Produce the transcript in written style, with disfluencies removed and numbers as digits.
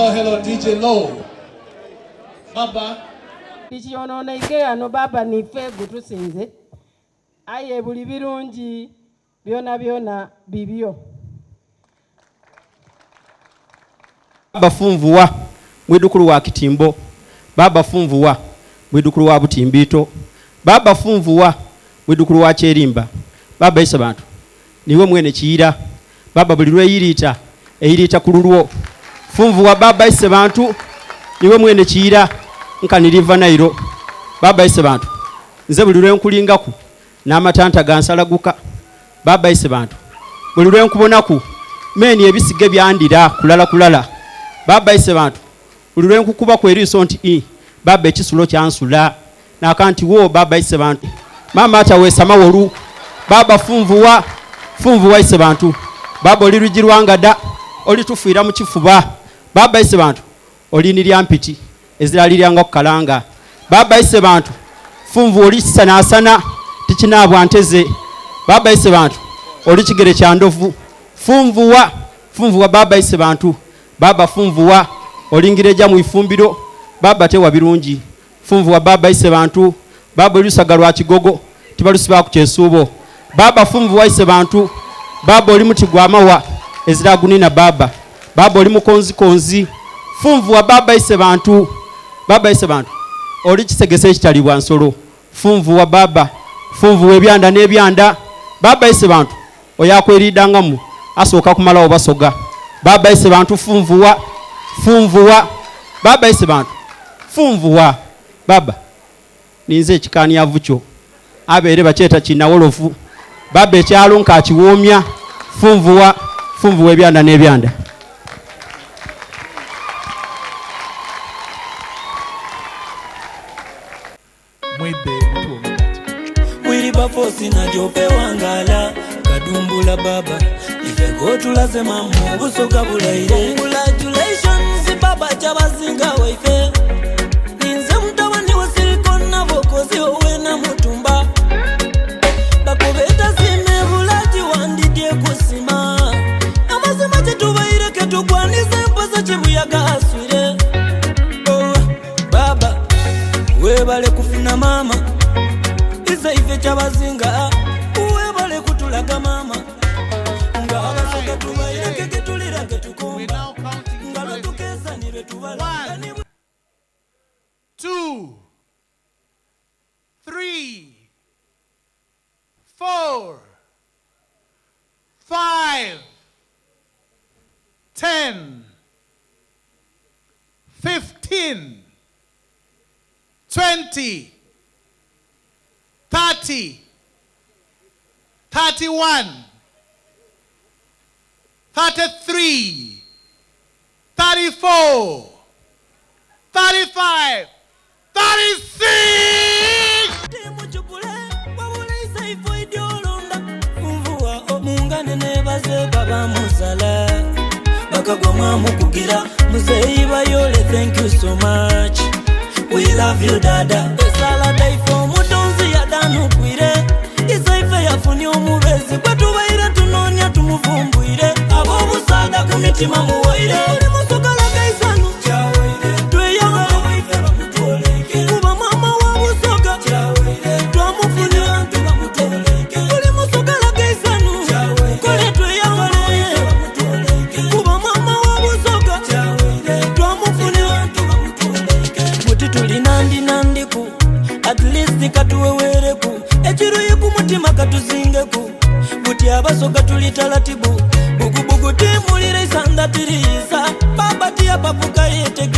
hello, DJ Low. Baba. Ichionoona igeyano baba nife gutusinze. Aye buli birungi byona bibyo. Baba funvuwa mwidukulu wa Kitimbo. Baba funvuwa mwidukulu wa Butimbito. Baba funvuwa mwidukulu wa Cherimba. Baba isa bantu niwe mwene Kiyira. Baba buli lwe eyirita kululwo. Funvuwa baba isa bantu niwe mwene Kiyira nkaniriva Nairo. Baba isa bantu nze buli lwe nkulingaku n'amatanta gansalaguka. Baba isa bantu buli lwe nkubonaku meni ebisige byandira kulala. Baba isa bantu buli lwe nkukuba ku eriiso nti baba ekisulo kyansula nakanti wo. Baba isa bantu mama atawesa mawolu. Baba funvuwa isa bantu baba oli lujirwangada oli tufiira mu kifuba. Baba isa bantu oli nirya mpiti eziraliryanga okukalanga. Baba isa bantu funvu oli kisanasana tikinabwa nteze. Baba isa bantu oli kigere kya ndovu. Funvuwa baba isa bantu. Baba funvuwa olingireja mu ifumbiro. Baba tewa birungi. Funvuwa baba isa bantu. Baba olusaga lwa kigogo tibalusiba ku kyesuubo. Baba funvuwa isa bantu. Baba oli muti gwa mawa eziragunina baba. Baba oli mukonzi. Funvuwa baba isa bantu. Baba isa bantu oli kisegese ekitalibwa nsolo. Funvuwa baba. Funvuwa ebyanda n'ebyanda. Baba isa bantu oyakweridangamu asooka kumalawo basoga. Baba isa bantu funvuwa. Baba isa bantu funvuwa. Baba ninze ekikaniavu kyo abeere bakyeta kinawolovu. Baba ekyalo nkakiwoomya. Funvuwa ebyanda n'ebyanda. Wili bafosi na jope wangala kadumbula baba ifego tulaze mamu busoga bulaire. Congratulations baba chabazinga waife ninze mtabani wa silicon na vokozi owe na mutumba bakobeta sime bulaji wandidye kusima amazima chetubaire ketugwanize mpasa chibuyaga aswire. Baba webale kufuna mama ize ife chabazinga webale kutulaga mama nga abasoka tubaire ketulira ketukomba ngalo tukeza nire tubala. 2, 3, 4, 5, 10, 15, 20, 30, 31, 33, 34, 35, 36. Funvuwa omungane nebaze baba musala bakagoma mukugira muzeyi bayole. Thank you so much, we love you dada. Esala daifo mutonzi yadanu kwire isaife yafuni omubezi kwetubaire tunonya tumuvumbuire abo busada kumitima muwaire. Oli musokala gaisanu tweyaga kuba mama wa busoga twamufuni oli musokala gaisanu kole tweyaga kuba mama wa busoga twamufuni buti tuli nandiku at least katuwewereku ekiruyi ku mutima katuzingeku buti abasoga tuli talatibu bugubugu timulire isanda tiriisa baba tiya papuka yetege